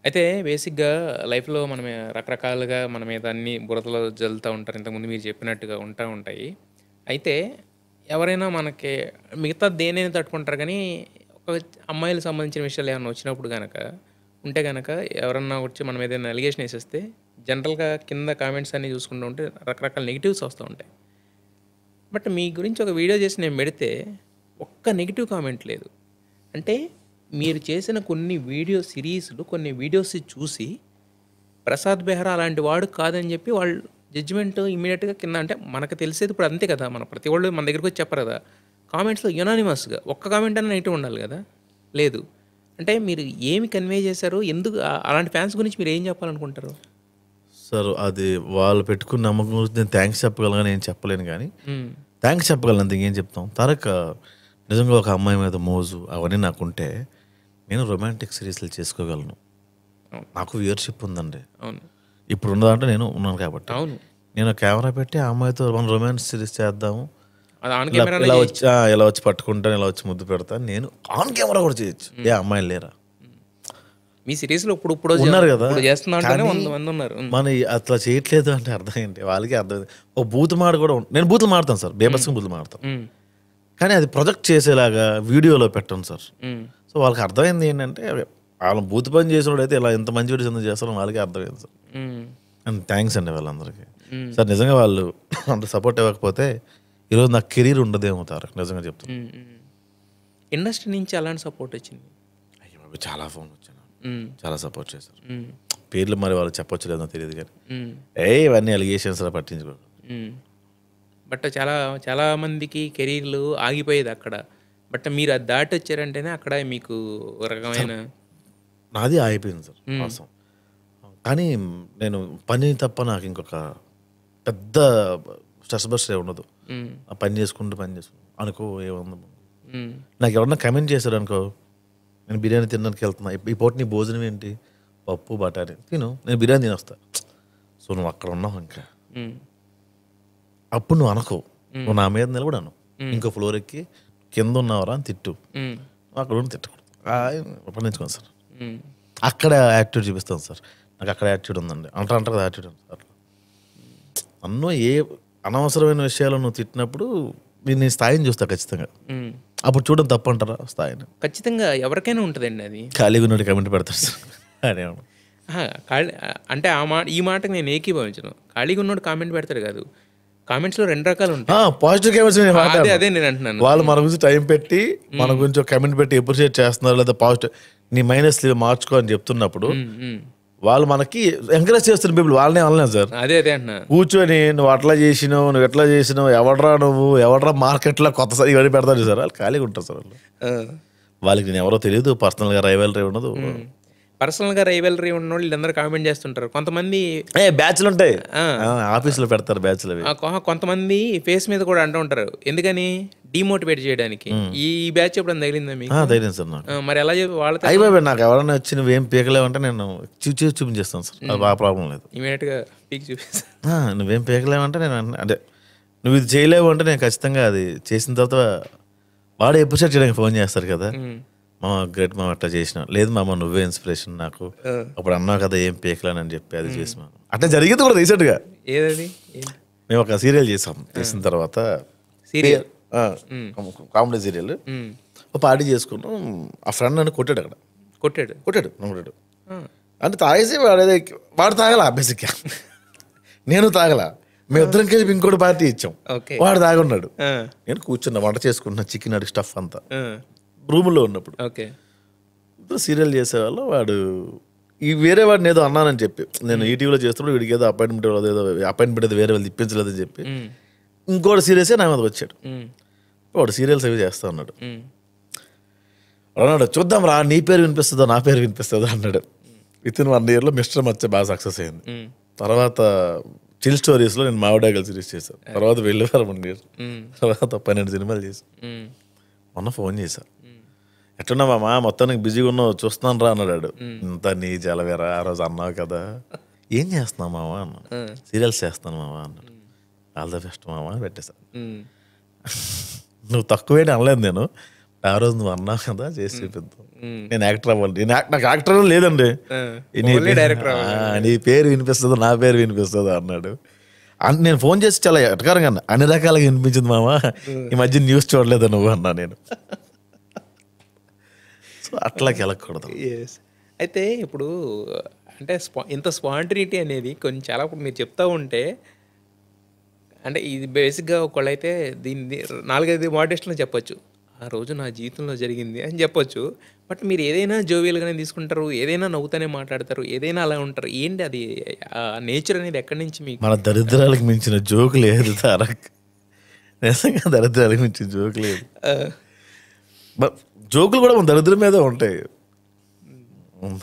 అయితే బేసిక్‌గా లైఫ్‌లో మనం రకరకాలుగా మన మీద అన్ని బురదలో జల్లుతా ఉంటారు. ఇంతకుముందు మీరు చెప్పినట్టుగా ఉంటాయి. అయితే ఎవరైనా మనకి మిగతా దేన్నైనా తట్టుకుంటారు గానీ, ఒక అమ్మాయిలకు సంబంధించిన విషయాలు ఏమన్నా వచ్చినప్పుడు ఉంటే గనక ఎవరన్నా వచ్చి మన మీద ఏదైనా అలిగేషన్ ఏసేస్తే జనరల్‌గా కింద కామెంట్స్ అన్నీ చూసుకుంటూ ఉంటే రకరకాల నెగెటివ్స్ వస్తూ ఉంటాయి. బట్ మీ గురించి ఒక వీడియో చేసి నేను పెడితే ఒక్క నెగెటివ్ కామెంట్ లేదు. అంటే మీరు చేసిన కొన్ని వీడియోస్ చూసి ప్రసాద్ బెహ్రా అలాంటి వాడు కాదని చెప్పి వాళ్ళు జడ్జిమెంట్ ఇమ్మీడియట్‌గా కింద అంటే మనకు తెలిసేది ఇప్పుడు అంతే కదా! మన ప్రతి ఒళ్ళు మన దగ్గరికి వచ్చి చెప్పరు కదా! కామెంట్స్‌లో యునానిమస్‌గా ఒక్క కామెంట్ అన్నా నెగెటివ్ ఉండాలి కదా! లేదు. అంటే మీరు ఏమి కన్వే చేశారు? ఎందుకు అలాంటి ఫ్యాన్స్ గురించి మీరు ఏం చెప్పాలనుకుంటారు? సార్ అది వాళ్ళు పెట్టుకున్న నమ్మకం గురించి నేను థ్యాంక్స్ చెప్పగలను కానీ ఏం చెప్పలేను కానీ హ్మ్. థ్యాంక్స్ చెప్పగలను అంతే ఇంకేం చెప్తాం. నిజంగా ఒక అమ్మాయి మీద మోజు అవన్నీ నాకుంటే నేను రొమాంటిక్ సిరీస్లు చేసుకోగలను. అవును. నాకు వ్యూవర్షిప్ ఉందండి. అవును. ఇప్పుడు ఉన్నదంటే నేను ఉన్నాను కాబట్టి. అవును. నేను కెమెరా పెట్టి ఆ అమ్మాయితో మనం రొమాన్స్ సిరీస్ చేద్దాము. అది ఆన్ ఇలా కెమెరానే ఇలా చేయొచ్చు. వచ్చి ఇలా వచ్చి పట్టుకుంటాను, ఇలా వచ్చి ముద్దు పెడతాను. నేను ఆన్ కెమెరా కూడా చేయొచ్చు. ఏ అమ్మాయిలు లేరా? మీ సిరీస్‌లో ఇప్పుడు ఉన్నారు కదా. ఇప్పుడు చేస్తున్నా అంటేనే కానీ 100 మంది ఉన్నారు. హ్మ్. మన అట్లా చేయట్లేదు అంటే అర్థం ఏంటి? వాళ్ళకి అర్థం. ఓ బూతు మాట కూడా నేను బూతులు మాడతాను సార్. బేబస్గా బూతులు మాడతాను. హ్మ్. కానీ అది ప్రొజెక్ట్ చేసేలాగా వీడియోలో పెట్టను సార్. హ్మ్. సో వాళ్ళకి అర్థమైంది ఏంటంటే వాళ్ళు బూతు పని చేసినోడు అయితే ఇలా ఇంత మంచి వీడియోస్ ఎందుకు చేస్తారో వాళ్ళకి అర్థమైంది సార్. హ్మ్. అండ్ థ్యాంక్స్ అండి వాళ్ళందరికీ. సార్ నిజంగా వాళ్ళు అంత సపోర్ట్ ఇవ్వకపోతే ఈరోజు నాకు కెరీర్ ఉండదేమో తారక్ నిజంగా చెప్తాను. ఇండస్ట్రీ నుంచి అలాంటి సపోర్ట్ వచ్చింది. అయ్యో బాబోయ్, చాలా ఫోన్ వచ్చాను, హ్మ్. చాలా సపోర్ట్ చేశారు. హ్మ్. పేర్లు మరి వాళ్ళు చెప్పొచ్చు లేదో తెలియదు కానీ హ్మ్. ఇవన్నీ అలిగేషన్స్ లా పట్టించుకో. హ్మ్. బట్ చాలా చాలా మందికి కెరీర్‌లు ఆగిపోయేది అక్కడ. బట్ మీరు అది దాటొచ్చారంటేనే అక్కడ మీకు ఒక రకమైన నాది ఆగిపోయింది సార్ వాస్తవం. కానీ నేను పని తప్ప నాకు ఇంకొక పెద్ద స్ట్రెస్ బస్టర్ ఉండదు. హ్మ్. ఆ పని చేసుకుంటూ అనుకో ఏముంది. హ్మ్. నాకు ఎవరన్నా కమెంట్ చేశారు అనుకో, నేను బిర్యానీ తినడానికి వెళ్తున్నా, ఈ పూట నీ భోజనం ఏంటి, పప్పు బఠానీ తిను, నేను బిర్యానీ తినేస్తా. సో నువ్వు అక్కడ ఉన్నావు ఇంకా, హ్మ్. అప్పుడు నువ్వు అనుకో, నువ్వు నా మీద నిలబడాను, ఇంకో ఫ్లోర్ ఎక్కి కింద ఉన్నావరా అని తిట్టు, హ్మ్. అక్కడ ఉండి తిట్టకూడదు. పండించుకోండి సార్. హ్మ్. అక్కడ యాటిట్యూడ్ చూపిస్తాను సార్. నాకు అక్కడ యాటిట్యూడ్ ఉందండి. అంటారు కదా యాటిట్యూడ్ ఉంది సార్. నన్ను అనవసరమైన విషయాలు నువ్వు తిట్టినప్పుడు నేను నీ స్థాయిని చూస్తా ఖచ్చితంగా. హ్మ్. అప్పుడు చూడడం తప్పంటారా స్థాయిని? ఖచ్చితంగా ఎవరికైనా ఉంటదండి అది. ఖాళీగా ఉన్నట్టు కమెంట్ పెడతారు సార్. అదేమన్నా అహా! అంటే ఈ మాటకి నేను ఏకీభవించను. ఖాళీగా ఉన్నోడు కామెంట్ పెడతాడు కాదు. కామెంట్స్‌లో 2 రకాలుంటాయి. పాజిటివ్ కామెంట్స్ నేను అదే మాట్లాడను. అదే నేను అంటున్నాను. వాళ్ళు మన గురించి టైం పెట్టి మన గురించి ఒక కమెంట్ పెట్టి అప్రిషియేట్ చేస్తున్నారు, లేదా పాజిటివ్ నీ మైనస్ మార్చుకో అని చెప్తున్నప్పుడు హ్మ్. హ్మ్. వాళ్ళు మనకి ఎంకరేజ్ చేస్తున్న పీపుల్, వాళ్ళనే అనలేం సార్. అదే అంటున్నా. కూర్చొని నువ్వు అట్లా చేసినావు, నువ్వు ఎట్లా చేసినావు, ఎవడరా మార్కెట్లో కొత్త ఇవన్నీ పెడతారు సార్. వాళ్ళు ఖాళీగా ఉంటారు సార్. వాళ్ళు ఆ! వాళ్ళకి నేను ఎవరో తెలియదు, పర్సనల్గా రైవలరీ ఉండదు. పర్సనల్‌గా రైవల్రీ ఉన్నోళ్ళు వీళ్ళందరూ కామెంట్ చేస్తుంటారు. కొంతమంది బ్యాచ్లు ఉంటాయి, ఆ! ఆఫీస్లో పెడతారు బ్యాచ్లు అవి. కొంతమంది ఫేస్ మీద కూడా అంటూ ఉంటారు. ఎందుకని? డీమోటివేట్ చేయడానికి. ఈ బ్యాచ్ ఎప్పుడైనా తగిలిందా మీకు? ధైర్యం సార్ నాకు. మరి ఎలా చెప్పి వాళ్ళతో అయ్యి బాబాయ్, నాకు ఎవరైనా వచ్చి నువ్వేం పీకలేవంటే నేను చూపించేస్తాను సార్. అది బాగా ప్రాబ్లం లేదు. ఇమ్మీడియట్‌గా పీకి చూపిస్తా. నువ్వేం పీకలేవంటే నేను అంటే నువ్వు ఇది చేయలేవు అంటే నేను ఖచ్చితంగా అది చేసిన తర్వాత వాడు ఎపిసోడ్ చేయడానికి ఫోన్ చేస్తారు కదా, మామ గ్రేట్ మామ అట్లా చేసిన, లేదు మామ నువ్వే ఇన్స్పిరేషన్ నాకు, అప్పుడు అన్నావు కదా ఏం పీకలేనని చెప్పి అది చేసి మామ అట్లా జరిగింది కూడా రీసెంట్గా. ఏదది? మేము ఒక సీరియల్ చేసిన తర్వాత సీరియల్? కామెడీ సీరియల్ ఒక పార్టీ చేసుకున్నాం. ఆ ఫ్రెండ్ నన్ను కొట్టాడు అక్కడ. కొట్టాడు అంటే తాగేసి వాడు తాగల బేసిక్గా, నేను తాగల, మేము ఇద్దరం కలిపి ఇంకోటి పార్టీ ఇచ్చాం. వాడు తాగున్నాడు, నేను కూర్చున్నా వంట చేసుకుంటున్నా, చికెన్ అడిగి స్టఫ్ అంతా రూమ్లో ఉన్నప్పుడు. ఇప్పుడు సీరియల్ చేసేవాళ్ళు వాడు వేరే వాడిని ఏదో అన్నానని చెప్పి, నేను ఈటీవీలో చేస్తున్నప్పుడు వీడికి ఏదో అపాయింట్మెంట్ ఏదో వేరే వాళ్ళు ఇప్పించలేదని చెప్పి ఇంకోటి సీరియల్సే నా మీద వచ్చాడు. వాడు సీరియల్స్ అవి చేస్తా ఉన్నాడు. అన్నాడు చూద్దాం రా, నీ పేరు వినిపిస్తుందో నా పేరు వినిపిస్తుందో అన్నాడు. వితిన్ 1 yearలో మిస్టర్ మచ్చ బాగా సక్సెస్ అయింది. తర్వాత చిల్ స్టోరీస్లో నేను మావిడాగల్ సిరీస్ చేశాను. తర్వాత వెళ్ళేవారు 1 year. తర్వాత 12 సినిమాలు చేశాను. మొన్న ఫోన్ చేశాను, ఎట్టున్నా మామ మొత్తానికి బిజీగా ఉన్నావు చూస్తున్నాను రా అన్నాడు. ఇంత నీ జలవేరా, ఆ రోజు అన్నావు కదా, ఏం చేస్తున్నావు మామ అన్నా. సీరియల్స్ చేస్తాను మామ అన్నాడు. ఆల్ ద బెస్ట్ మామ అని పెట్టేశాను. నువ్వు తక్కువేంటి అనలేదు నేను, ఆ రోజు నువ్వు అన్నావు కదా చేసి చూపిద్దాం. నేను యాక్టర్ అవ్వాలి, నాకు యాక్టర్ లేదండి, డైరెక్టర్ నీ పేరు వినిపిస్తుందో నా పేరు వినిపిస్తుందో అన్నాడు. నేను ఫోన్ చేసి చాలా ఎటకారంగా అన్నా, అన్ని రకాలుగా వినిపించింది మామ, ఈ మధ్య న్యూస్ చూడలేదు నువ్వు అన్నా నేను. సో అట్లా కెలకూడదు. అయితే ఇప్పుడు అంటే ఇంత స్పాంటినిటీ అనేది కొంచెం చాలా మీరు చెప్తా ఉంటే, అంటే ఇది బేసిక్గా ఒకళ్ళైతే దీన్ని 4-5 మోటివేషన్లో చెప్పొచ్చు, ఆ రోజు నా జీవితంలో జరిగింది అని చెప్పొచ్చు. బట్ మీరు ఏదైనా జోవియల్గానే తీసుకుంటారు, ఏదైనా నవ్వుతానే మాట్లాడతారు, ఏదైనా అలా ఉంటారు. ఏంటి అది నేచర్ అనేది ఎక్కడి నుంచి మీకు? మన దరిద్రాలకు మించిన జోకు లేదు తారక్, నిజంగా దరిద్రాలకు మించిన జోకు లేదు. జోకులు కూడా మన దరిద్రం మీద ఉంటాయి,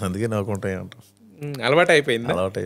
అందుకే నాకు ఉంటాయి అంట, అలవాటు అయిపోయింది. అలవాటు.